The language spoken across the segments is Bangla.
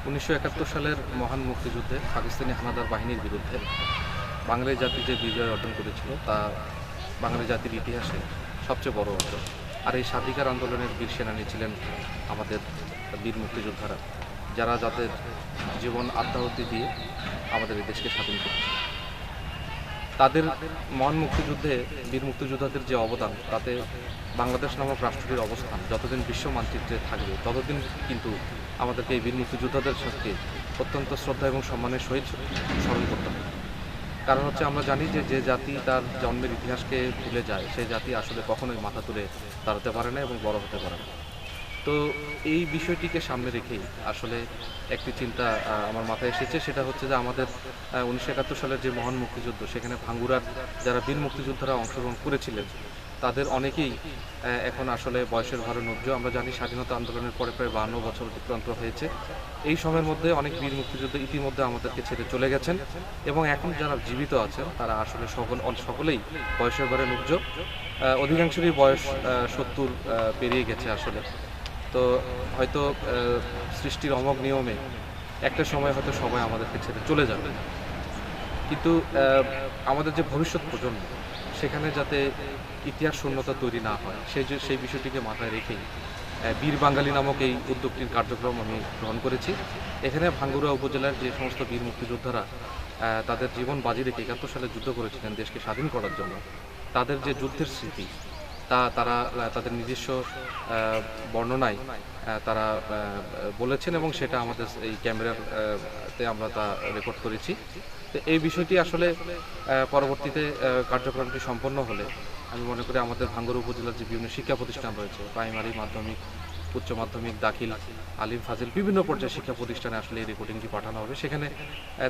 1971 সালের মহান মুক্তিযুদ্ধে পাকিস্তানি হানাদার বাহিনীর বিরুদ্ধে বাঙালি জাতি যে বিজয় অর্জন করেছিল তা বাঙালি জাতির ইতিহাসে সবচেয়ে বড় অর্জন। আর এই স্বাধিকার আন্দোলনের বীর সেনানী ছিলেন আমাদের বীর মুক্তিযোদ্ধারা, যাদের জীবন আত্মাহুতি দিয়ে আমাদের এই দেশকে স্বাধীন করেছে। তাদের মহান মুক্তিযুদ্ধে বীর মুক্তিযোদ্ধাদের যে অবদান, তাতে বাংলাদেশ নামক রাষ্ট্রটির অবস্থান যতদিন বিশ্ব মানচিত্রে থাকবে ততদিন কিন্তু আমাদেরকে এই বীর মুক্তিযোদ্ধাদের সাথে অত্যন্ত শ্রদ্ধা এবং সম্মানের সহিত স্মরণ করতে হবে। কারণ হচ্ছে, আমরা জানি যে জাতি তার জন্মের ইতিহাসকে ভুলে যায়, সেই জাতি আসলে কখনোই মাথা তুলে দাঁড়াতে পারে না এবং বড় হতে পারে না। তো এই বিষয়টিকে সামনে রেখেই আসলে একটি চিন্তা আমার মাথায় এসেছে, সেটা হচ্ছে যে আমাদের 1971 সালের যে মহান মুক্তিযুদ্ধ, সেখানে ভাঙ্গুরার যারা বীর মুক্তিযোদ্ধারা অংশগ্রহণ করেছিলেন তাদের অনেকেই এখন আসলে বয়সের ভারে নুজ্জ। আমরা জানি স্বাধীনতা আন্দোলনের পরে প্রায় 52 বছর অতিক্রান্ত হয়েছে। এই সময়ের মধ্যে অনেক বীর মুক্তিযোদ্ধা ইতিমধ্যে আমাদেরকে ছেড়ে চলে গেছেন এবং এখন যারা জীবিত আছেন তারা আসলে সকলেই বয়সের ভারে নুজ্জ। অধিকাংশেরই বয়স 70 পেরিয়ে গেছে আসলে। তো হয়তো সৃষ্টির অমোঘ নিয়মে একটা সময় হয়তো সবাই আমাদেরকে ছেড়ে চলে যাবে, কিন্তু আমাদের যে ভবিষ্যৎ প্রজন্ম, সেখানে যাতে ইতিহাস শূন্যতা তৈরি না হয় সেই বিষয়টিকে মাথায় রেখেই বীর বাঙালি নামক এই উদ্যোগটির কার্যক্রম আমি গ্রহণ করেছি। এখানে ভাঙ্গুরা উপজেলার যে সমস্ত বীর মুক্তিযোদ্ধারা তাদের জীবন বাজি রেখে 71 সালে যুদ্ধ করেছিলেন দেশকে স্বাধীন করার জন্য, তাদের যে যুদ্ধের স্মৃতি তারা তাদের নিজস্ব বর্ণনায় তারা বলেছেন এবং সেটা আমাদের এই ক্যামেরাতে আমরা তা রেকর্ড করেছি। তো এই বিষয়টি আসলে পরবর্তীতে কার্যক্রমটি সম্পন্ন হলে আমি মনে করি আমাদের ভাঙ্গুরা উপজেলার যে বিভিন্ন শিক্ষা প্রতিষ্ঠান রয়েছে, প্রাইমারি, মাধ্যমিক, উচ্চ মাধ্যমিক, দাখিল, আলিম, ফাজিল, বিভিন্ন পর্যায়ে শিক্ষা প্রতিষ্ঠানে আসলে এই রেকর্ডিংটি পাঠানো হবে। সেখানে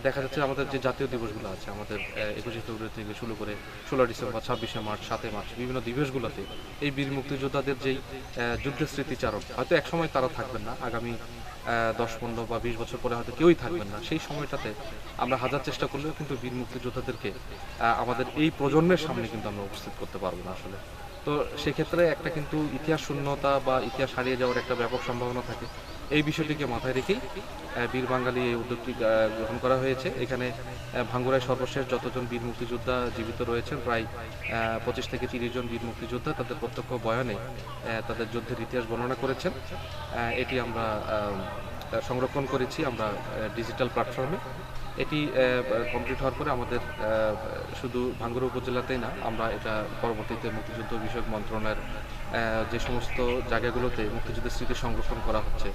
দেখা যাচ্ছে আমাদের যে জাতীয় দিবসগুলো আছে, আমাদের 21শে ফেব্রুয়ারি থেকে শুরু করে 16 ডিসেম্বর, 26শে মার্চ, 7 মার্চ, বিভিন্ন দিবসগুলোতে এই বীর মুক্তিযোদ্ধাদের যেই যুদ্ধের স্মৃতিচারণ, হয়তো একসময় তারা থাকবেন না, আগামী 10, 15 বা 20 বছর পরে হয়তো কেউই থাকবেন না। সেই সময়টাতে আমরা হাজার চেষ্টা করলেও কিন্তু বীর মুক্তিযোদ্ধাদেরকে আমাদের এই প্রজন্মের সামনে কিন্তু আমরা উপস্থিত করতে পারবো না আসলে। তো সেক্ষেত্রে একটা কিন্তু ইতিহাস শূন্যতা বা ইতিহাস হারিয়ে যাওয়ার একটা ব্যাপক সম্ভাবনা থাকে। এই বিষয়টিকে মাথায় রেখেই বীর বাঙালি এই উদ্যোগটি গ্রহণ করা হয়েছে। এখানে ভাঙ্গুরায় সর্বশেষ যতজন বীর মুক্তিযোদ্ধা জীবিত রয়েছেন, প্রায় 25 থেকে 30 জন বীর মুক্তিযোদ্ধা তাদের প্রত্যক্ষ বয়ানে তাদের যুদ্ধের ইতিহাস বর্ণনা করেছেন। এটি আমরা সংরক্ষণ করেছি আমরা ডিজিটাল প্ল্যাটফর্মে। এটি কমপ্লিট হওয়ার পরে আমাদের শুধু ভাঙ্গুরা উপজেলাতেই না, আমরা এটা পরবর্তীতে মুক্তিযুদ্ধ বিষয়ক মন্ত্রণালয়ের যে সমস্ত জায়গাগুলোতে মুক্তিযুদ্ধের স্মৃতি সংরক্ষণ করা হচ্ছে,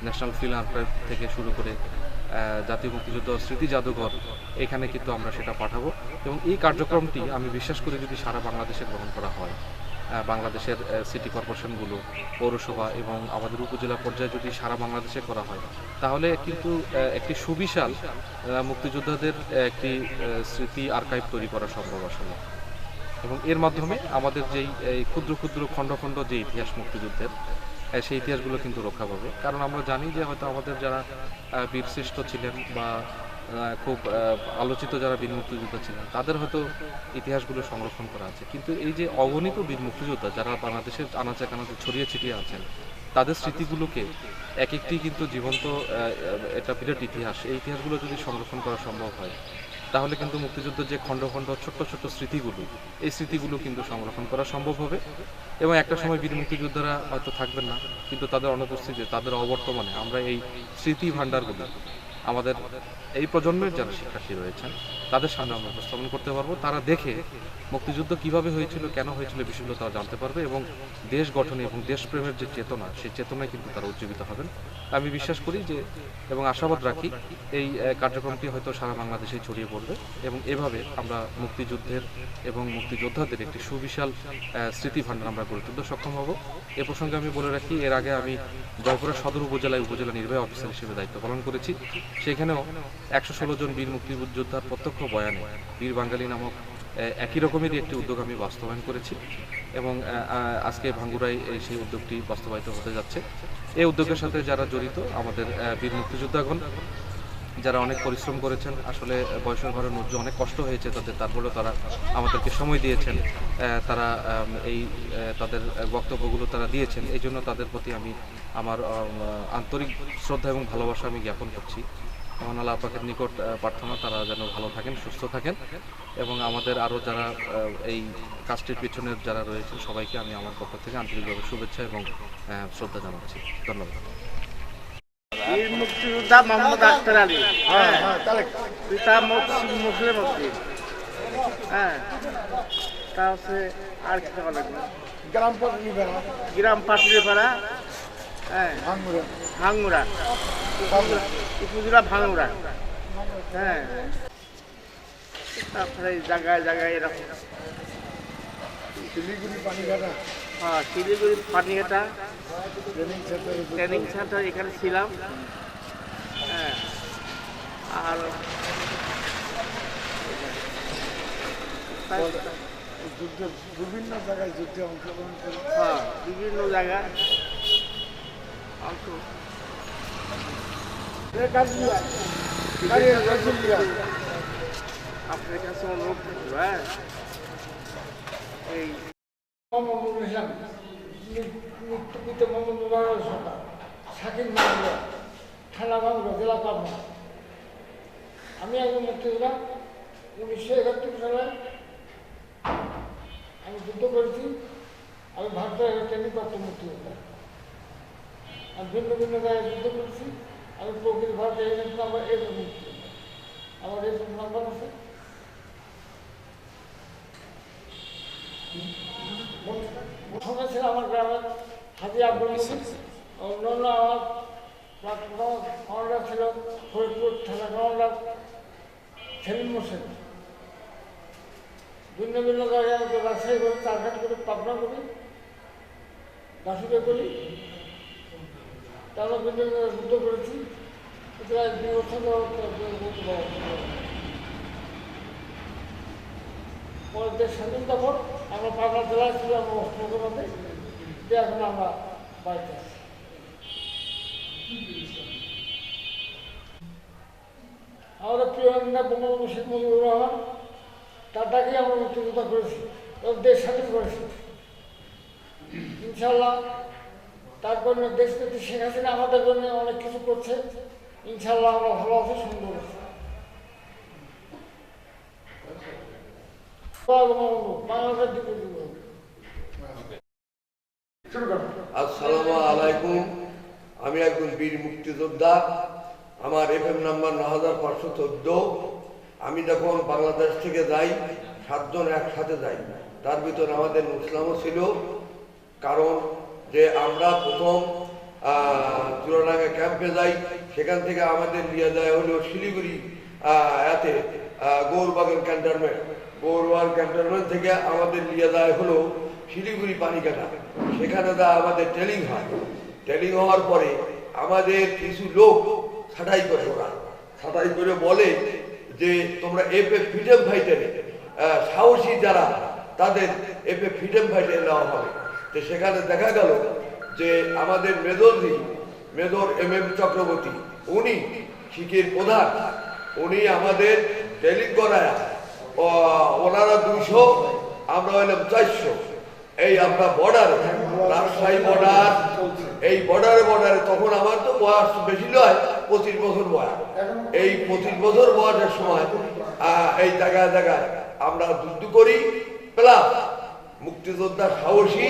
ন্যাশনাল ফিল্ম আর্কাইভ থেকে শুরু করে জাতীয় মুক্তিযুদ্ধ স্মৃতি জাদুঘর, এখানে কিন্তু আমরা সেটা পাঠাবো। এবং এই কার্যক্রমটি আমি বিশ্বাস করি যদি সারা বাংলাদেশে গ্রহণ করা হয়, বাংলাদেশের সিটি কর্পোরেশনগুলো, পৌরসভা এবং আমাদের উপজেলা পর্যায়ে যদি সারা বাংলাদেশে করা হয়, তাহলে কিন্তু একটি সুবিশাল মুক্তিযোদ্ধাদের একটি স্মৃতি আর্কাইভ তৈরি করা সম্ভব আসলে। এবং এর মাধ্যমে আমাদের যেই ক্ষুদ্র ক্ষুদ্র খণ্ড খণ্ড যে ইতিহাস মুক্তিযুদ্ধের, সেই ইতিহাসগুলো কিন্তু রক্ষা পাবে। কারণ আমরা জানি যে হয়তো আমাদের যারা বীরশ্রেষ্ঠ ছিলেন বা খুব আলোচিত যারা বীর মুক্তিযোদ্ধা ছিলেন, তাদের হয়তো ইতিহাসগুলো সংরক্ষণ করা আছে, কিন্তু এই যে অগণিত বীর মুক্তিযোদ্ধা যারা বাংলাদেশের আনাচে কানাচে ছড়িয়ে ছিটিয়ে আছেন, তাদের স্মৃতিগুলোকে এক একটি কিন্তু জীবন্ত একটা বিরাট ইতিহাস, এই ইতিহাসগুলো যদি সংরক্ষণ করা সম্ভব হয়, তাহলে কিন্তু মুক্তিযুদ্ধের যে খণ্ড খণ্ড ছোট্ট ছোট্ট স্মৃতিগুলো, এই স্মৃতিগুলো কিন্তু সংরক্ষণ করা সম্ভব হবে। এবং একটা সময় বীর মুক্তিযোদ্ধারা হয়তো থাকবেন না, কিন্তু তাদের অনুপস্থিতিতে, তাদের অবর্তমানে আমরা এই স্মৃতি ভাণ্ডারগুলো আমাদের এই প্রজন্মের যারা শিক্ষার্থী রয়েছেন তাদের সামনে আমরা উপস্থাপন করতে পারবো। তারা দেখে মুক্তিযুদ্ধ কিভাবে হয়েছিল, কেন হয়েছিল, বিষয়গুলো তারা জানতে পারবে এবং দেশ গঠনে এবং দেশপ্রেমের যে চেতনা, সেই চেতনায় কিন্তু তারা উজ্জীবিত হবেন। আমি বিশ্বাস করি যে এবং আশাবাদ রাখি এই কার্যক্রমটি হয়তো সারা বাংলাদেশে ছড়িয়ে পড়বে এবং এভাবে আমরা মুক্তিযুদ্ধের এবং মুক্তিযোদ্ধাদের একটি সুবিশাল স্মৃতি ভাণ্ডার আমরা গড়ে তুলতে সক্ষম হব। এ প্রসঙ্গে আমি বলে রাখি, এর আগে আমি জয়পুরা সদর উপজেলায় উপজেলা নির্বাহী অফিসার হিসেবে দায়িত্ব পালন করেছি। সেখানেও 116 জন বীর মুক্তিযোদ্ধার প্রত্যক্ষ বয়ানে বীর বাঙালি নামক একই রকমেরই একটি উদ্যোগ আমি বাস্তবায়ন করেছি এবং আজকে ভাঙ্গুরায় সেই উদ্যোগটি বাস্তবায়িত হতে যাচ্ছে। এই উদ্যোগের সাথে যারা জড়িত আমাদের বীর মুক্তিযোদ্ধাগণ, যারা অনেক পরিশ্রম করেছেন, আসলে বয়সের ভারে নুজ্জ, অনেক কষ্ট হয়েছে তাদের, তারপরেও তারা আমাদেরকে সময় দিয়েছেন, তারা এই তাদের বক্তব্যগুলো তারা দিয়েছেন, এই জন্য তাদের প্রতি আমি আমার আন্তরিক শ্রদ্ধা এবং ভালোবাসা আমি জ্ঞাপন করছি। মহান আল্লাহ পাকের নিকট প্রার্থনা তারা যেন ভালো থাকেন, সুস্থ থাকেন, এবং আমাদের আরও যারা এই কাজটির পিছনের যারা রয়েছেন সবাইকে আমি আমার পক্ষ থেকে আন্তরিকভাবে শুভেচ্ছা এবং শ্রদ্ধা জানাচ্ছি। ধন্যবাদ। বীর মুক্তিযোদ্ধা মোহাম্মদ আখতার আলী, পিতা মুসলিম উদ্দিন। হ্যাঁ, তা হচ্ছে আর কি টাকা লাগবে? গ্রাম পাটলিপাড়া, হ্যাঁ, ভাঙ্গুরা, উপজেলা ভাঙ্গুরা। হ্যাঁ, তারপরে জায়গায় জায়গায় এরকম শিলিগুড়ি পানিঘাটা ট্রেনিং সেন্টার, এখানে ছিলাম। হ্যাঁ, আর বিভিন্ন জায়গায় যুদ্ধে অংশগ্রহণ করে। হ্যাঁ, বিভিন্ন জায়গায় আপনার কাছে অনুরোধ করবো। হ্যাঁ, এই মৃত্যুকৃত মোহাম্মদ সরকার, শাকিব মাহমুদ, থানা বাংলা, জেলা পাবনা। আমি একজন মুক্তিযোদ্ধা। 1971 সালে আমি যুদ্ধ করেছি। আমি ভারতের ট্রেনিংপ্রাপ্ত মুক্তিযোদ্ধা। আমি ভিন্ন ভিন্ন জায়গায় যুদ্ধ করেছি। আমি প্রকৃত ভারতের এজেন্ট নাম্বার মুক্তিযোদ্ধা। আমার এজেন্ট নাম্বার আছে। প্রথমে ছিল আমার গ্রামের হাজি আব্দুল মুসিদ, অন্যান্য আমার কমান্ডার ছিল ফরিদপুর থানা কমান্ডার সেলিম মোর্শেদ। ভিন্ন ভিন্ন জায়গায় আমি রাজশাহী করি, চারঘাট করি, পাবনা করি, বাসুদে করি। তারা ভিন্ন ভিন্ন যুদ্ধ করেছি। প্রায় 2 বছর পরের দেশ স্বাধীনতা পর আমরা পাবনা জেলায় ছিলাম অষ্টমে, যে এখন আমরা বাড়িতে আছি। আমাদের প্রিয় নেতা বঙ্গবন্ধু শেখ মুজিবুর রহমান, তার ডাকেই আমরা মুক্তিযোদ্ধা করেছি এবং দেশ স্বাধীন করেছি। ইনশাল্লাহ তার জন্য দেশ নেত্রী শেখ হাসিনা আমাদের জন্য অনেক কিছু করছে। ইনশাল্লাহ আমরা ভালো আছি, সুন্দর আছি। আসসালামু আলাইকুম। আমি একজন বীর মুক্তিযোদ্ধা। আমার FM নাম্বার 9514। আমি যখন বাংলাদেশ থেকে যাই, 7 জন একসাথে যাই। তার ভিতরে আমাদের মুসলামও ছিল। কারণ যে আমরা প্রথম চুরাডাঙ্গা ক্যাম্পে যাই, সেখান থেকে আমাদের নিয়ে যায় হলো শিলিগুড়ি এতে গৌরবাগান ক্যান্টনমেন্ট। গৌরবাগান ক্যান্টনমেন্ট থেকে আমাদের নিয়ে যায় হলো শিলিগুড়ি পানিঘাটা। সেখানে যা আমাদের ট্রেনিং হয়। ট্রেনিং হওয়ার পরে আমাদের কিছু লোক ছাঁটাই করে, ওরা ছাঁটাই করে বলে যে তোমরা FF ফ্রিডম ফাইটারে সাহসী যারা, তাদের FF ফ্রিডম ফাইটারে নেওয়া হবে। তো সেখানে দেখা গেল যে আমাদের মেজর MM চক্রবর্তী, উনি শিখের প্রধান, উনি আমাদের ট্রেনিং করায় ওনারা 200, আমরা হইলাম 400। এই আমরা বর্ডারে, রাজশাহী বর্ডার, এই বর্ডারে তখন আমার তো বয়স বেশি নয়, 25 বছর বয়স। এই 25 বছর বয়সের সময় এই জায়গায় জায়গায় আমরা যুদ্ধ করি। প্লাস মুক্তিযোদ্ধা সাহসী,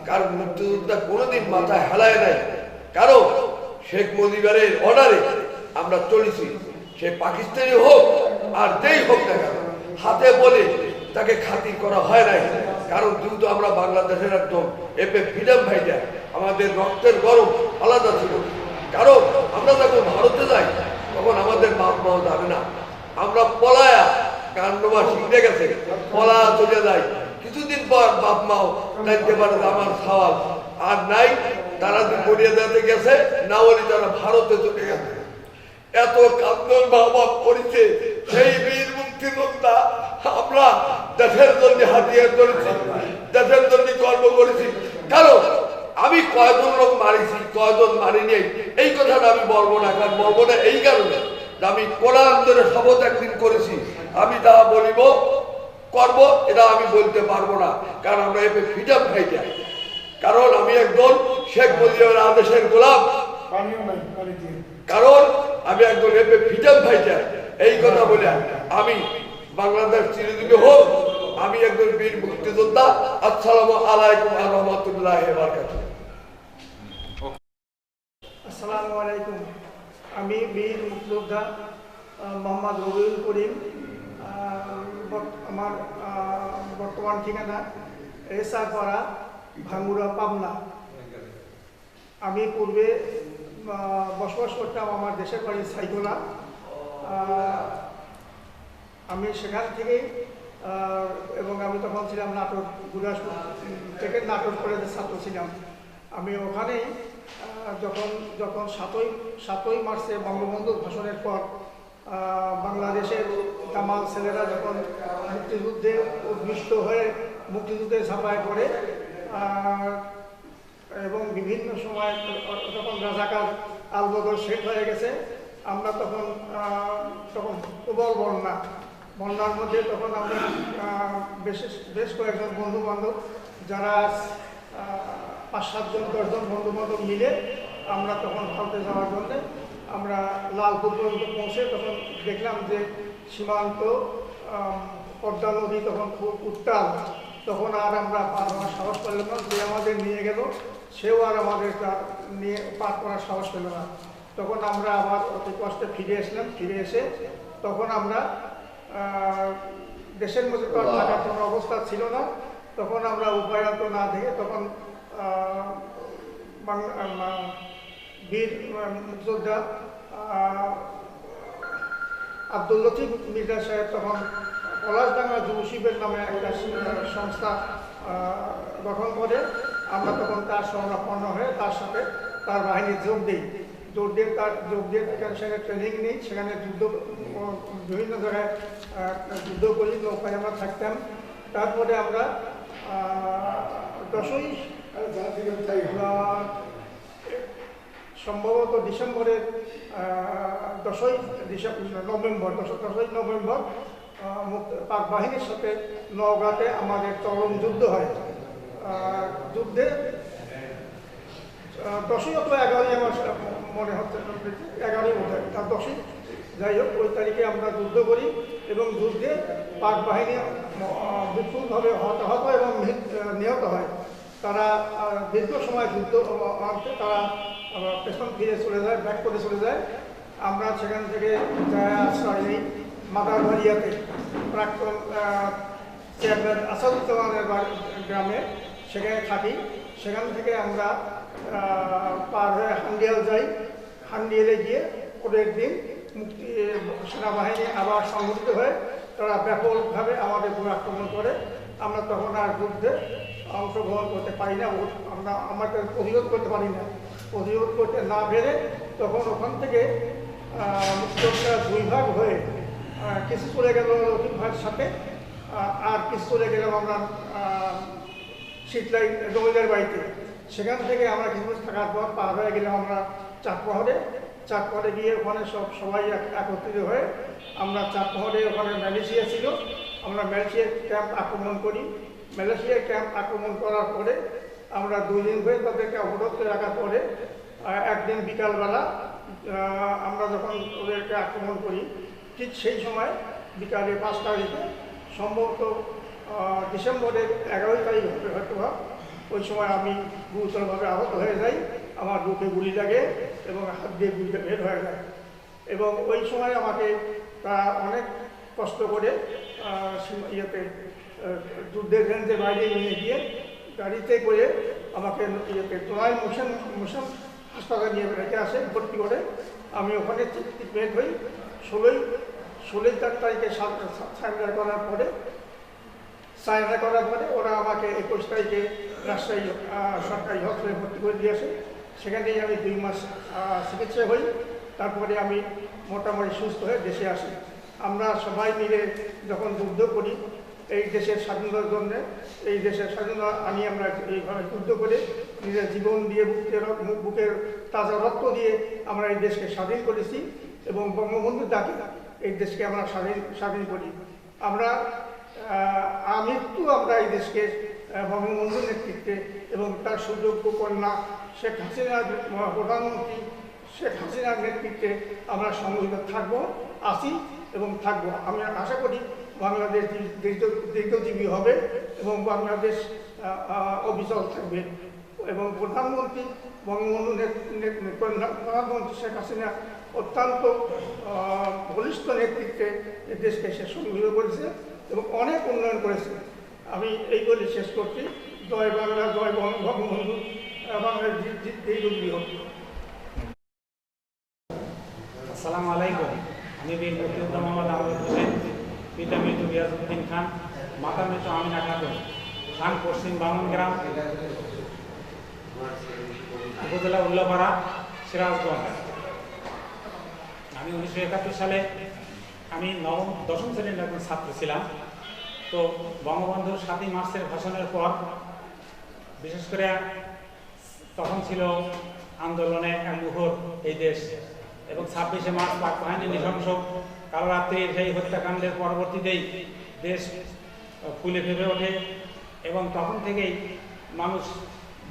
কারণ মুক্তিযোদ্ধা কোনোদিন মাথায় হেলায় নাই। কারণ শেখ মুজিবের অর্ডারে আমরা চলেছি। সে পাকিস্তানি হোক আর যেই হোক না কেন, হাতে বলে তাকে খাতির করা হয় নাই। কারণ যেহেতু আমরা বাংলাদেশের একদম FF ফ্রিডম ফাইটার, আমাদের রক্তের গরম আলাদা ছিল। কারণ আমরা যখন ভারতে যাই তখন আমাদের বাপ মাও যাবে না। আমরা পলায়া, কান্ডমা শিখতে গেছে, পলায়া চলে যাই। কিছুদিন পর বাপ মাও জানতে পারে আমার সওয়াল আর নাই, তারা যে গড়িয়ে যেতে গেছে, না বলি তারা ভারতে চলে গেছে। এত কান্দন ভাব করেছে সেই বীর মুক্তিযোদ্ধা। আমরা দেশের জন্য হাতিয়ার করেছি, দেশের জন্য কর্ম করেছি। কারণ আমি কয়জন লোক মারিছি, কয়জন মারিনি, এই কথাটা আমি বলবো না। কারণ বলবো না এই কারণে যে আমি কোরআন ধরে শপথ একদিন করেছি, আমি তা বলিব করব, এটা আমি বলতে পারবো না। কারণ আমরা FF ফ্রিডম ফাইটার। কারণ আমি একজন শেখ মুজিবের আদেশের গোলাম, পানিও নাই, পানি দিয়ে কারণ আমি একজন ফ্রিডম ফাইটার। এই কথা বলে আমি বাংলাদেশ চিরজীবী হোক, আমি একজন বীর মুক্তিযোদ্ধা। আসসালামু আলাইকুম ওয়া রাহমাতুল্লাহি ওয়া বারাকাতুহু। আসসালামু আলাইকুম। আমি বীর মুক্তিযোদ্ধা মোহাম্মদ রবিউল করিম। আমার বর্তমান ঠিকানা রেসাপাড়া, ভাঙ্গুড়া, পাবনা। আমি পূর্বে বসবাস করতাম আমার দেশের বাড়ি সাইকোলা। আমি সেখান থেকেই এবং আমি তখন ছিলাম নাটোর, গুরুদাসপুর থেকে নাটোর কলেজের ছাত্র ছিলাম। আমি ওখানেই যখন 7ই মার্চে বঙ্গবন্ধুর ভাষণের পর বাংলাদেশের কামাল ছেলেরা যখন মুক্তিযুদ্ধে উদ্বিষ্ট হয়ে মুক্তিযুদ্ধে ঝাঁপায় পড়ে এবং বিভিন্ন সময় তখন রাজাকার আলবদর শেষ হয়ে গেছে, আমরা তখন প্রবল বন্যার মধ্যে তখন আমরা বেশ কয়েকজন বন্ধু বান্ধব, যারা 5-7 জন 10 জন বন্ধু বান্ধব মিলে আমরা তখন ভারতে যাওয়ার জন্যে আমরা লালপুর পর্যন্ত পৌঁছে তখন দেখলাম যে সীমান্ত পদ্মা নদী তখন খুব উত্তাল। তখন আর আমরা পার হওয়ার সাহস পেলাম না। যে আমাদের নিয়ে গেল সেও আর আমাদের নিয়ে পার করার সাহস পেল না। তখন আমরা আবার অতি কষ্টে ফিরে আসলাম। ফিরে এসে তখন আমরা দেশের মধ্যে তো আর থাকার কোনো অবস্থা ছিল না। তখন আমরা উপায়ন্ত না দেখে তখন বীর মুক্তিযোদ্ধা আব্দুল লতিফ মির্জা সাহেব তখন পলাশডাঙ্গা যুব শিবির নামে একটা সংস্থা গঠন করে। আমরা তখন তার শরণাপন্ন হয়ে তার সাথে তার বাহিনী যোগ দিয়ে সেখানে ট্রেনিং নিই। সেখানে বিভিন্ন জায়গায় যুদ্ধ করি, নৌকায় আমরা থাকতাম। তারপরে আমরা 10ই সম্ভবত ডিসেম্বরের 10ই নভেম্বর পাক বাহিনীর সাথে নওগাঁতে আমাদের চরম যুদ্ধ হয়। যুদ্ধে 10ই অথবা 11ই আমার মনে হচ্ছে, 11ই মনে হয়, তার 10ই যাই হোক, ওই তারিখে আমরা যুদ্ধ করি এবং যুদ্ধে পাক বাহিনী বিপুলভাবে হতাহত এবং নিহত হয়। তারা দীর্ঘ সময় যুদ্ধ আনতে তারা পেছন ফিরে চলে যায়, ব্যাক করে চলে যায়। আমরা সেখান থেকে যায় আশ্রয় নেই মাদারবাড়িয়াতে, প্রাক্তন চেয়ারম্যান আসাদুজ্জামানের গ্রামে, সেখানে থাকি। সেখান থেকে আমরা পার হয়ে হান্ডিয়াল যাই। হান্ডিয়ালে গিয়ে পরের দিন সেনাবাহিনী আবার সংগঠিত হয়ে তারা ব্যাপকভাবে আমাদের উপর আক্রমণ করে। আমরা তখন আর যুদ্ধে অংশগ্রহণ করতে পারি না, আমাদের প্রতিরোধ করতে পারি না। প্রতিরোধ করতে না পেরে তখন ওখান থেকে মুক্তিযোদ্ধা 2 ভাগ হয়ে কিছু চলে গেল লতিফ ভাইয়ের সাথে, আর কিছু চলে গেলাম আমরা শীতলাই রবিদের বাড়িতে। সেখান থেকে আমরা কিছু থাকার পর পার হয়ে গেলাম আমরা চাঁদপাহাড়ে গিয়ে ওখানে সবাই একত্রিত হয়ে আমরা চাঁদপাহাড়ে, ওখানে মালয়েশিয়া ছিল, আমরা মালয়েশিয়ার ক্যাম্প আক্রমণ করি। মালয়েশিয়ার ক্যাম্প আক্রমণ করার পরে আমরা 2 দিন ধরে তাদেরকে অবরোধ করে রাখার পরে একদিন বিকালবেলা আমরা যখন ওদেরকে আক্রমণ করি, ঠিক সেই সময় বিকালে 5 তারিখে সম্ভবত ডিসেম্বরের 11 তারিখ হয়তো ওই সময় আমি গুরুতরভাবে আহত হয়ে যাই। আমার বুকে গুলি লাগে এবং হাত দিয়ে গুলিটা বের হয়ে যায়। এবং ওই সময় আমাকে তারা অনেক কষ্ট করে যুদ্ধের রেঞ্জের বাইরে নিয়ে গিয়ে গাড়িতে করে আমাকে তোরাই মোশন হাসপাতালে নিয়ে রেখে আসে, ভর্তি করে। আমি ওখানে ট্রিটমেন্ট হই। 16 তারিখে সারেন্ডার করার পরে ওরা আমাকে 21 তারিখে রাজশাহী সরকারি হসপিটালে ভর্তি করে দিয়ে আসে। সেখানেই আমি 2 মাস চিকিৎসা হই। তারপরে আমি মোটামুটি সুস্থ হয়ে দেশে আসি। আমরা সবাই মিলে যখন যুদ্ধ করি এই দেশের স্বাধীনতার জন্য, এই দেশের স্বাধীনতা আনি আমরা এইভাবে যুদ্ধ করে নিজের জীবন দিয়ে বুকের তাজা রক্ত দিয়ে আমরা এই দেশকে স্বাধীন করেছি এবং বঙ্গবন্ধুর ডাকে এই দেশকে আমরা স্বাধীন করি। আমরা আমৃত্যু আমরা এই দেশকে বঙ্গবন্ধুর নেতৃত্বে এবং তার সুযোগ্য কন্যা শেখ হাসিনার প্রধানমন্ত্রী শেখ হাসিনার নেতৃত্বে আমরা সংগঠিত আছি এবং থাকবো। আমি আশা করি বাংলাদেশ দীর্ঘজীবী হবে এবং বাংলাদেশ অবিচল থাকবে এবং প্রধানমন্ত্রী বঙ্গবন্ধু প্রধানমন্ত্রী শেখ হাসিনা অত্যন্ত বলিষ্ঠ নেতৃত্বে দেশকে সে সংগঠিত করেছে এবং অনেক উন্নয়ন করেছে। আমি এই বলে শেষ করছি, জয় বাংলা, জয় বঙ্গবন্ধু, বাংলার দীর্ঘজীবী হোক। আসসালামু আলাইকুম। আমি বীর মুক্তিযোদ্ধা মোহাম্মদ আবুল হোসেন, পিতা মৃত রিয়াজউদ্দিন খান, মাতা মৃত আমিনা খাতুন, খান পশ্চিম বামনগ্রাম, উপজেলা উল্লাপাড়া, সিরাজগঞ্জ। আমি 1971 সালে আমি দশম শ্রেণীর একজন ছাত্র ছিলাম। তো বঙ্গবন্ধুর 7ই মার্চের ভাষণের পর বিশেষ করে তখন ছিল আন্দোলনে এক মুহূর্ত এই দেশ, এবং 26শে মার্চ পাক বাহিনীর নৃশংস কালরাত্রির সেই হত্যাকাণ্ডের পরবর্তীতেই দেশ ফুলে ফেপে ওঠে এবং তখন থেকেই মানুষ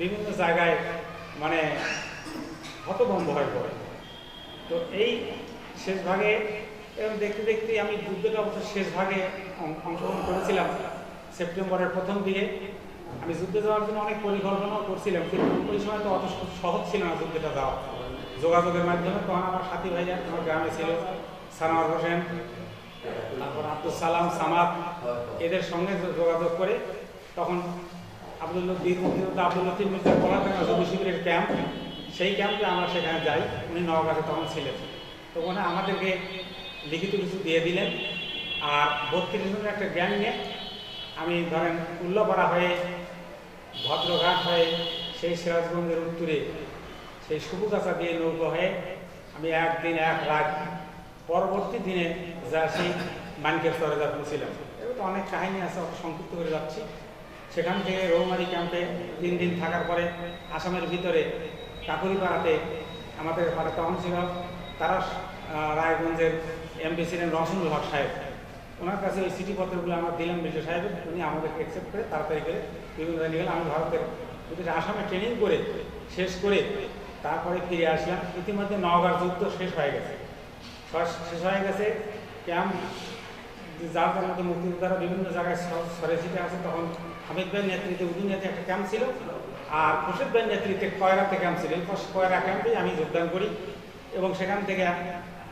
বিভিন্ন জায়গায় মানে হতভম্ব হয়ে পড়ে। তো এই শেষ ভাগে এবং দেখতে দেখতে আমি যুদ্ধটা অবশ্য শেষ ভাগে অংশগ্রহণ করেছিলাম। সেপ্টেম্বরের প্রথম দিকে আমি যুদ্ধে যাওয়ার জন্য অনেক পরিকল্পনাও করছিলাম, কিন্তু ওই সময় তো অত সহজ ছিল না যুদ্ধটা যাওয়া যোগাযোগের মাধ্যমে। তখন আমার সাথী ভাইয়া আমার গ্রামে ছিল, সানোয়ার হোসেন, তারপর আব্দুল সালাম, সামাদ, এদের সঙ্গে যোগাযোগ করে তখন বীর মুক্তিযোদ্ধা আব্দুল লতিফ মির্জার পলাতকা যুব শিবিরের ক্যাম্প, সেই ক্যাম্পে আমরা সেখানে যাই। উনি নওগাঁতে তখন ছিলেন। তো ওখানে আমাদেরকে লিখিত কিছু দিয়ে দিলেন, আর 32 জনের একটা গ্যাং নিয়ে আমি ধরেন উল্লাপাড়া হয়ে ভদ্রঘাট হয়ে সেই সিরাজগঞ্জের উত্তরে সেই সুবুগাছা দিয়ে নৌকো হয়ে আমি একদিন এক রাত পরবর্তী দিনে যা সেই মানিকের স্তরে যা পৌঁছিলাম। এবার তো অনেক কাহিনী আছে, অত সংক্ষিপ্ত করে যাচ্ছি। সেখান থেকে রৌমারি ক্যাম্পে 3 দিন থাকার পরে আসামের ভিতরে কাকুরিপাড়াতে আমাদের পাড়া তখন ছিল তারা রায়গঞ্জের এমপি ছিলেন রসুল হক সাহেব। ওনার কাছে ওই চিঠিপত্রগুলো আমরা দিলাম বিজয় সাহেবের, উনি আমাদেরকে অ্যাকসেপ্ট করে তাড়াতাড়ি করে বিভিন্ন জায়গায় গেলে আমি ভারতের বিদেশে আসামে ট্রেনিং করে শেষ করে তারপরে ফিরে আসলাম। ইতিমধ্যে নওগাঁর যুদ্ধ শেষ হয়ে গেছে, ক্যাম্প যার যার মতো মুক্তিযোদ্ধারা বিভিন্ন জায়গায় সরে ছিটে আছে। তখন হামিদ ভাইয়ের নেতৃত্বে উদুনিয়াতে একটা ক্যাম্প ছিল, আর খুরশেদ ভাইয়ের নেতৃত্বে কয়রাতে ক্যাম্প ছিল। এই কয়রা ক্যাম্পে আমি যোগদান করি এবং সেখান থেকে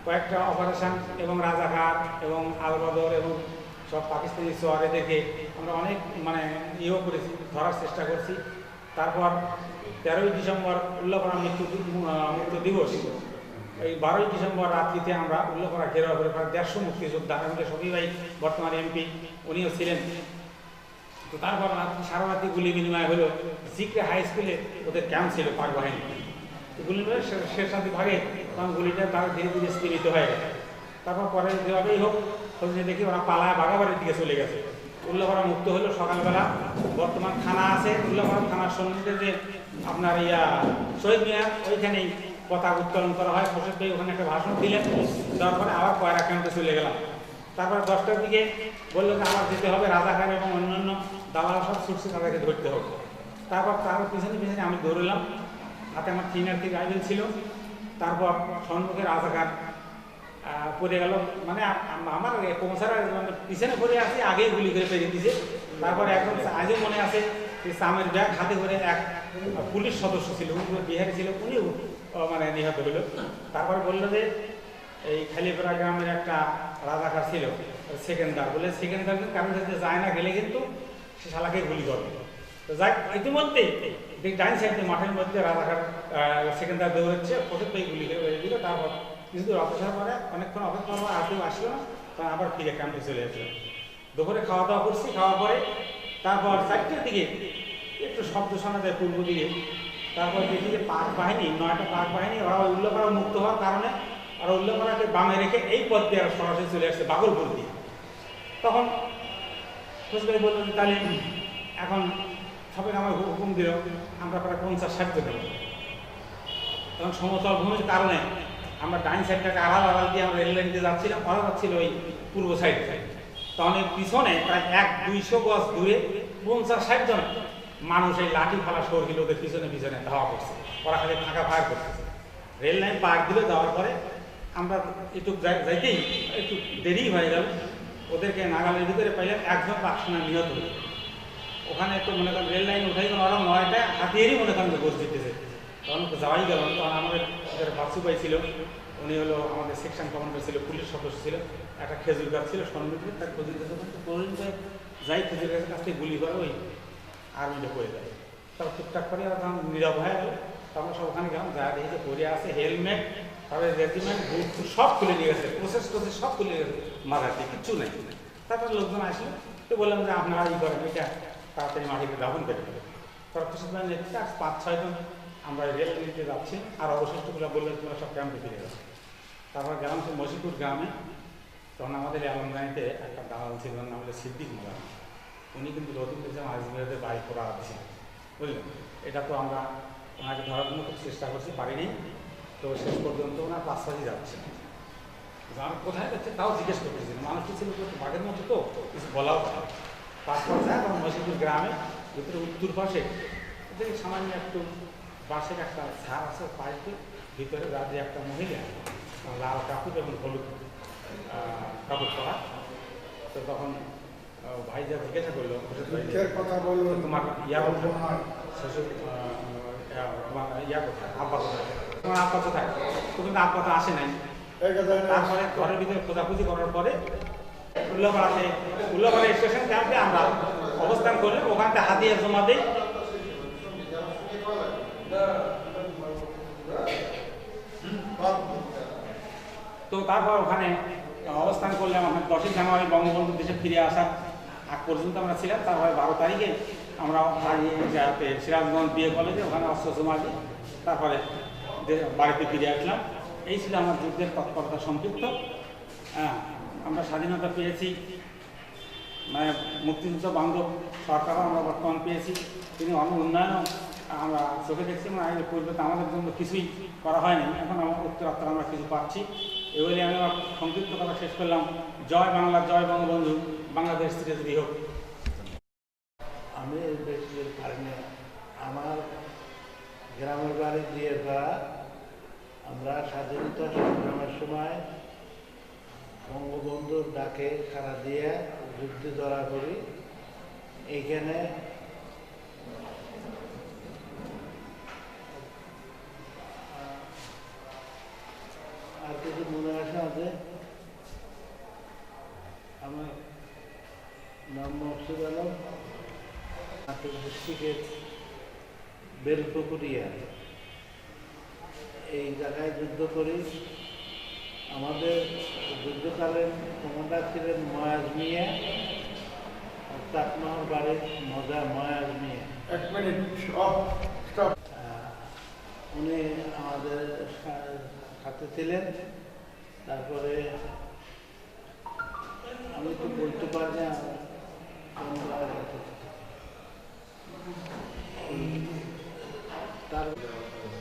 কয়েকটা অপারেশন এবং রাজাঘাট এবং আলবদর এবং সব পাকিস্তানি সোয়ারে দেখে আমরা অনেক ইয়েও করেছি, ধরার চেষ্টা করছি। তারপর 13ই ডিসেম্বর উল্লাপাড়া মৃত্যু দিবস, এই 12ই ডিসেম্বর রাত্রিতে আমরা উল্লাপাড়া ঘেরাও করে প্রায় 150 মুক্তিযোদ্ধা, আমাদের শফি ভাই বর্তমান এমপি উনিও ছিলেন। তো তারপর সারা রাত্রি গুলি বিনিময় হলো। জিকরে হাই স্কুলে ওদের ক্যাম্প ছিল পাক বাহিনী, গুলি শেষ রাত্রি ভাগে তখন গুলিটা তারা ধীরে ধীরে স্থিরিত হয়ে গেছে। তারপর পরে যেভাবেই হোক খোঁজে দেখি ওরা পালায় বাগাবাড়ির দিকে চলে গেছে। উল্লাপাড়া মুক্ত হলো। সকালবেলা বর্তমান থানা আছে, উল্লাপাড়া থানার সম্মুখে যে আপনার শহীদ মিনার, ওইখানেই পতাকা উত্তোলন করা হয়। খোরশেদ ভাই ওখানে একটা ভাষণ দিলেন, দেওয়ার পরে আবার কয়রা ক্যাম্পে চলে গেলাম। তারপর 10টার দিকে বললো যে আবার যেতে হবে, রাজাঘাট এবং অন্যান্য দালাল সব ছুটছে, তাদেরকে ধরতে হবে। তারপর তার পিছনে পিছনে আমি দৌড়লাম, হাতে আমার 3 রাইফেল ছিল। তারপর সম্মুখে রাজাঘাট পড়ে গেল, আমার পৌঁছার পিছনে পড়ে আসি, আগেই গুলি করে পেরিয়ে দিয়েছে। তারপর এখন আজও মনে আছে যে সামের ব্যাগ হাতে করে এক পুলিশ সদস্য ছিল, উনি বিহারি ছিল, উনিও নিহত হলো। তারপর বললো যে এই খালিপাড়া গ্রামের একটা রাজাকার ছিল সেকেন্দার, বলে সেকেন্দার কারণ যায় না গেলে কিন্তু সে শালাকে গুলি করবে। তো যাই ইতিমধ্যেই ডাইন সাইডে মাঠের মধ্যে রাজাকার সেকেন্দার দৌড়াচ্ছে, প্রথম পেয়ে গুলি করে বেরিয়ে দিল। তারপর কিছু দূর অপেক্ষার পরে অনেকক্ষণ অপেক্ষা করার পর আর কেউ আসলো না, তখন আবার ফিরে ক্যাম্পে চলে আসলো। দুপুরে খাওয়া দাওয়া করছি, খাওয়ার পরে তারপর 4টার দিকে একটু শব্দ শোনা যায় পূর্ব দিকে। তারপর দেখি যে পাক বাহিনী 9টা পাক বাহিনী ওরা উল্লাপাড়া মুক্ত হওয়ার কারণে ওরা উল্লাপাড়াকে বামে রেখে এই পথ দিয়ে আর সরাসরি চলে আসছে বাগলপুর দিয়ে। তখন খুশবাই বললো যে তাহলে এখন সবাই আমার হুকুম দিল, আমরা প্রায় 50-60 জন। তখন সমতল ভূমির কারণে আমরা ডাইন সাইডটাকে আড়াল দিয়ে আমরা রেল লাইন দিয়ে যাচ্ছিলাম, ওরা যাচ্ছিল ওই পূর্ব সাইড। তখন পিছনে প্রায় 100-200 গজ দূরে 50-60 জন মানুষ এই লাঠি ফালা সরগিল ওদের পিছনে পিছনে ধাওয়া করছে, ওরা খালি ফাঁকা ফায়ার করতেছে। রেল লাইন পার দিলে যাওয়ার পরে আমরা একটু যাইতেই একটু দেরি হয়ে গেল, ওদেরকে নাগালের ভিতরে পাইলে একজন পাকসোনা নিহত হলো। ওখানে একটু মনে করেন রেল লাইন উঠাই গেল, ওরা 9টায় হাতিয়েরই মনে করেন যে গোছ দিতেছে, তখন তো যাওয়াই গেল না। তখন আমাদের বাসু ভাই ছিল, উনি হলো আমাদের সেকশন কমান্ডার ছিল, পুলিশ সদস্য ছিল, একটা খেজুর গাছ ছিল সন্মুখে, তার খেজুর গাছ প্রয়োজন যাই খেজুর গাছের কাছ থেকে গুলি করে ওই আর্মিটা পড়ে যায়। তারপর টুকটাক করে ওরা তখন নীরব হয়ে গেল। তখন সব ওখানে গেলাম, যা দেখি যে পরে আছে হেলমেট, তারপরে রেজিমেন্ট বুট সব খুলে নিয়ে গেছে, প্রসেস সব খুলে নিয়ে গেছে, মাথাতে কিচ্ছু নেই। তারপরে লোকজন আসলো, তো বললাম যে আপনারা ই করেন এটা তাড়াতাড়ি মাটিতে দাফন করে দেবে। তারপর কিছু নেতৃত্বে 5-6 জন আমরা রেল নিতে যাচ্ছি, আর অবশিষ্টগুলো বললেন তোমরা সব ক্যাম্পে ফিরে গেছে। তারপর গেলাম সে মসিপুর গ্রামে, তখন আমাদের আলমগাঁইতে একটা দালাল ছিল, নাম হলো সিদ্দিক মোল্লা। উনি কিন্তু রতুল ইসলাম আজমিরাদের বাড়ি করা ছিল, বুঝলেন। এটা তো আমরা ওনাকে ধরার জন্য খুব চেষ্টা করছি, পারিনি। তো শেষ পর্যন্ত ওনার পাশাপাশি যাচ্ছে, আমার কোথায় যাচ্ছে তাও জিজ্ঞেস করতেছিল। মানুষটি ছিল বাঘের মতো, তো কিছু বলাও পাশপাশ যায়। তখন মসিপুর গ্রামে ভিতরে উত্তর পাশে দেখি সামান্য একটু বাঁশের একটা ঝাড় আছে, পাশ দিয়ে ভিতরে রাজ্যে একটা মহিলা লাল কাপড় এবং হলুদ কাপড় পরা। তো তখন ভাই যা জিজ্ঞাসা করলো, কথা বলবো তোমার ইয়া কোথায়, শ্বশুর তোমার ইয়া কোথায়, আব্বা কোথায়, তোমার আব্বা কোথায়? তো কিন্তু আব্বা তো আসে নাই। তারপরে ঘরের ভিতরে খোঁজাখুঁজি করার পরে উল্লাপাড়া স্টেশন ক্যাম্পে আমরা অবস্থান করলে ওখান থেকে হাতিয়ার জমা দিই। তো তারপর ওখানে অবস্থান করলাম। আমরা 10ই জানুয়ারি বঙ্গবন্ধুর দেশে ফিরে আসার আগ পর্যন্ত আমরা ছিলাম। তারপরে 12 তারিখে আমরা সিরাজগঞ্জ বিএ কলেজে ওখানে অস্ত্র জমা দিই, তারপরে বাড়িতে ফিরে আসলাম। এই ছিল আমার যুদ্ধের তৎপরতা সংক্ষিপ্ত। আমরা স্বাধীনতা পেয়েছি, মানে মুক্তিযুদ্ধ বান্ধব সরকারও আমরা বর্তমান পেয়েছি, তিনি উন্নয়নও আমরা চোখে দেখছি। মানে পূর্বে তো আমাদের জন্য কিছুই করা হয়নি, এখন আমার উত্তরাত্তর আমরা কিছু পাচ্ছি। এগুলি আমি আমার সংক্ষিপ্ত কথা শেষ করলাম। জয় বাংলা, জয় বঙ্গবন্ধু, বাংলাদেশ চিরজীবী হোক। আমি দেশের কারণে আমার গ্রামের বাড়ি দিয়ে দ্বারা আমরা স্বাধীনতা সংগ্রামের সময় বঙ্গবন্ধুর ডাকে সাড়া দিয়ে যুদ্ধে ধরা করি। এইখানে আর কিছু মনে আসে আছে। আমার নাম মকসুদ আলম, নাটোর ডিস্ট্রিক্টের বেলপুকুরিয়া, এই জায়গায় যুদ্ধ করি। আমাদের যুদ্ধকালীন কমান্ডার ছিলেন ময়াজ মিয়া, আর চাকমার বাড়ির ময়াজ মিয়া। উনি আমাদের সাথে ছিলেন। তারপরে আমি তো বলতে পারি না, তার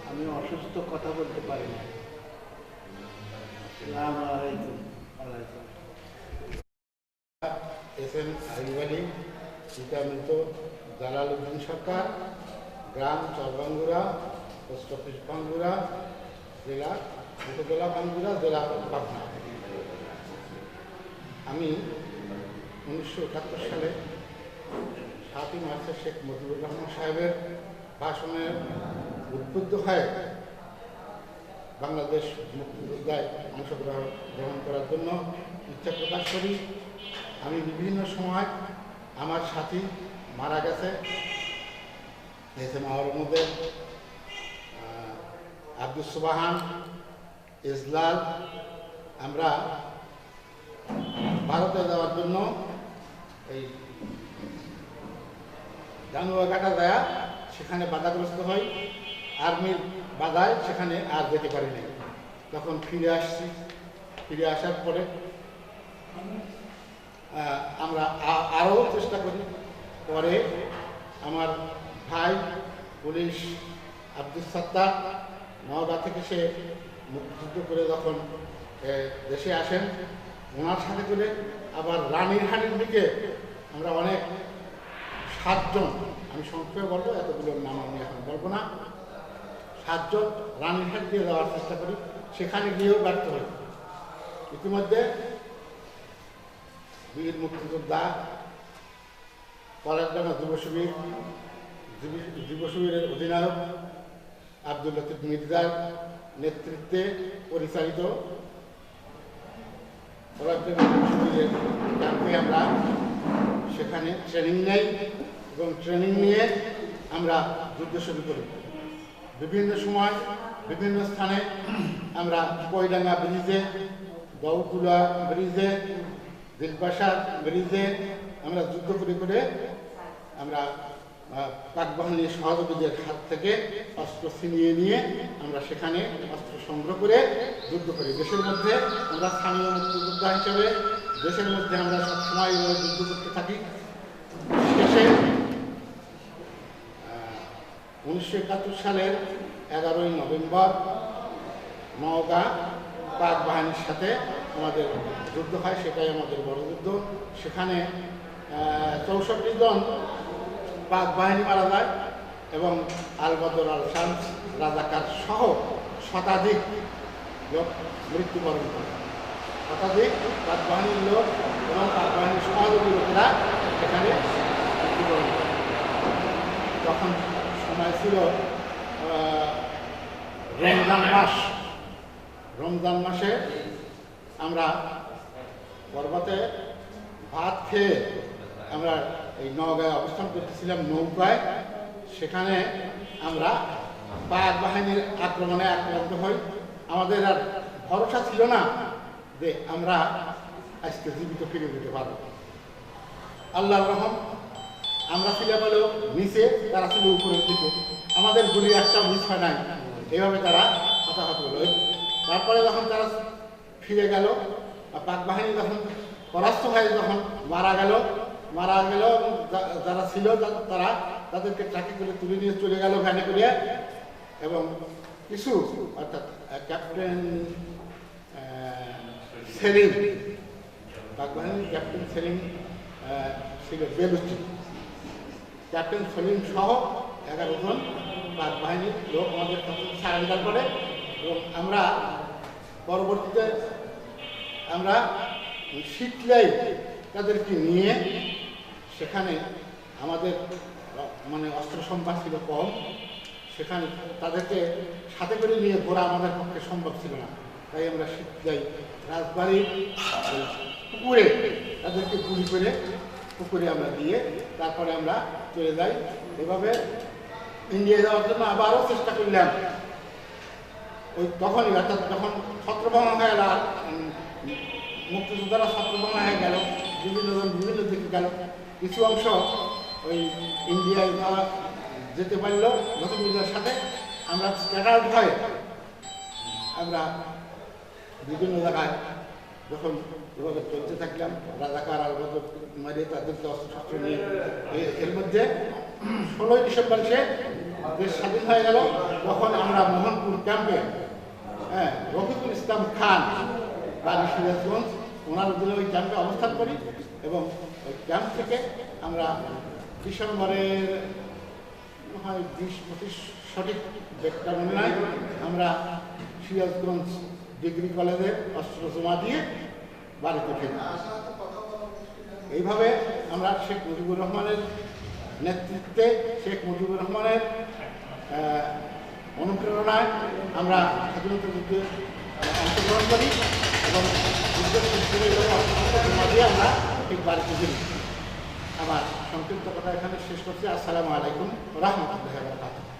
আমি অসুস্থ, কথা বলতে পারি না। আসসালামু আলাইকুম। এস.এম. আইয়ুব আলী, পিতা মৃত জালাল উদ্দিন সরকার, গ্রাম চরবাঙ্গুরা, পোস্ট অফিস বাঙ্গুরা, জেলা উপজেলা বাঙ্গুরা, জেলা পাবনা। আমি 1971 সালে 7ই মার্চে শেখ মুজিবুর রহমান সাহেবের ভাষণে উদ্বুদ্ধ হয়ে বাংলাদেশ মুক্তিযোদ্ধায় অংশগ্রহণ করার জন্য ইচ্ছা প্রকাশ করি। আমি বিভিন্ন সময় আমার সাথী মারা গেছে, আমার মধ্যে আব্দুল সুবাহান, ইজলাল। আমরা ভারতে যাওয়ার জন্য এই জানুয়াঘাটা যায়, সেখানে বাধাগ্রস্ত হই। আর্মির বাধায় সেখানে আর যেতে পারি নাই। তখন ফিরে আসছি। ফিরে আসার পরে আমরা আরও চেষ্টা করি। পরে আমার ভাই পুলিশ আব্দুল সত্তার নওদা থেকে সে মুক্তিযুদ্ধ করে যখন দেশে আসেন, ওনার সাথে করে আবার রানীরহাটের দিকে আমরা অনেক 7 জন, আমি সংক্ষেপে বলবো, এতগুলোর নাম আমি এখন বলবো না, 7 জন রানীরহাট দিয়ে যাওয়ার চেষ্টা করি, সেখানে গিয়েও ব্যর্থ হই। ইতিমধ্যে বীর মুক্তিযোদ্ধা পলাশডাঙ্গা যুব শিবিরের অধিনায়ক আব্দুল লতিফ মির্জার নেতৃত্বে পরিচালিত পলাশডাঙ্গা যুব শিবিরের ক্যাম্পে আমরা সেখানে ট্রেনিং নেই এবং ট্রেনিং নিয়ে আমরা যুদ্ধ শুরু করি। বিভিন্ন সময় বিভিন্ন স্থানে আমরা কইডাঙ্গা ব্রিজে, দৌকুলা ব্রিজে, দিলবাসার ব্রিজে আমরা যুদ্ধ করে আমরা পাক বাহিনীর সহযোগীদের হাত থেকে অস্ত্র ছিনিয়ে নিয়ে আমরা সেখানে অস্ত্র সংগ্রহ করে যুদ্ধ করি। দেশের মধ্যে আমরা স্থানীয় মুক্তিযোদ্ধা হিসেবে দেশের মধ্যে আমরা সবসময় যুদ্ধ করতে থাকি। শেষে 1971 সালের 11ই নভেম্বর নওগাঁ পাক বাহিনীর সাথে আমাদের যুদ্ধ হয়, সেটাই আমাদের বড় যুদ্ধ। সেখানে 64 জন পাক বাহিনী মারা যায় এবং আলবদর আল শামস রাজাকার সহ শতাধিক লোক মৃত্যুবরণ করে। শতাধিক পাক বাহিনীর লোক এবং পাক বাহিনীর সহযোগী লোকেরা এখানে মৃত্যুবরণ করে। তখন সময় ছিল রমজান মাসে আমরা পর্বতে ভাত খেয়ে আমরা এই নওগাঁয় অবস্থান করতেছিলাম নৌকায়। সেখানে আমরা পাক বাহিনীর আক্রমণে আক্রান্ত হই। আমাদের আর ভরসা ছিল না যে আমরা আজকে জীবিত ফিরে যেতে পারব। আল্লাহর রহম, আমরা ছিলাম হলো নিচে, তারা ছিল উপরের দিকে। আমাদের গুলি একটা মিস হয় নাই, এইভাবে তারা হতাহত হলো। তারপরে যখন তারা ফিরে গেল, পাক বাহিনী যখন পরাস্ত হয়ে যখন মারা গেল এবং যারা ছিল তারা তাদেরকে ট্রাকে করে তুলে নিয়ে চলে গেল ভ্যানে করে। এবং কিছু অর্থাৎ ক্যাপ্টেন সেলিম, পাক বাহিনীর ক্যাপ্টেন সেলিম ছিল বেলুচি, ক্যাপ্টেন সেলিম সহ 11 জন পাক বাহিনীর লোক আমাদের সারেন্ডার করে। এবং আমরা পরবর্তীতে আমরা শীতলাই তাদেরকে নিয়ে, সেখানে আমাদের মানে অস্ত্র সম্ভার ছিল কম, সেখানে তাদেরকে সাথে করে নিয়ে ঘোরা আমাদের পক্ষে সম্ভব ছিল না। তাই আমরা শীতলাই রাজবাড়ির পুকুরে তাদেরকে গুলি করে পুকুরে আমরা দিয়ে তারপরে আমরা চলে যাই। এভাবে ইন্ডিয়া যাওয়ার জন্য আবারও চেষ্টা করলাম। ওই তখনই অর্থাৎ যখন ছত্রভঙ্গ হয়ে গেল, মুক্তিযোদ্ধারা ছত্রভঙ্গ হয়ে গেল, বিভিন্ন জন বিভিন্ন দিকে গেল, কিছু অংশ ওই ইন্ডিয়ায় যেতে পারল নতুন মিডিয়ার সাথে। আমরা স্ক্যাটার ভয়ে আমরা বিভিন্ন জায়গায় যখন এভাবে চলতে থাকলাম, রাজাকার আর মারিয়ে তাদেরকে অস্ত্রশস্ত্র নিয়ে, এর মধ্যে 16ই ডিসেম্বর সে দেশ স্বাধীন হয়ে গেল। তখন আমরা মোহনপুর ক্যাম্পে রফিকুল ইসলাম খান বাড়ি সিরাজগঞ্জ, ওনার অধীনে ওই ক্যাম্পে অবস্থান করি। এবং ওই ক্যাম্প থেকে আমরা ডিসেম্বরের 20-25 সঠিক ডেটটা মনে নাই, আমরা সিরাজগঞ্জ ডিগ্রি কলেজে অস্ত্র জমা দিয়ে বাড়িতে ফিরি। এইভাবে আমরা শেখ মুজিবুর রহমানের নেতৃত্বে, শেখ মুজিবুর রহমানের অনুপ্রেরণায় আমরা স্বাধীনতা যুদ্ধে অংশগ্রহণ করি এবং যুদ্ধের জমা দিয়ে আমরা ঠিক বাড়িতে ফিরি। আমার সংক্ষিপ্ত কথা এখানে শেষ করছি। আসসালামু আলাইকুম ওয়া রাহমাতুল্লাহি ওয়া বারাকাতুহু।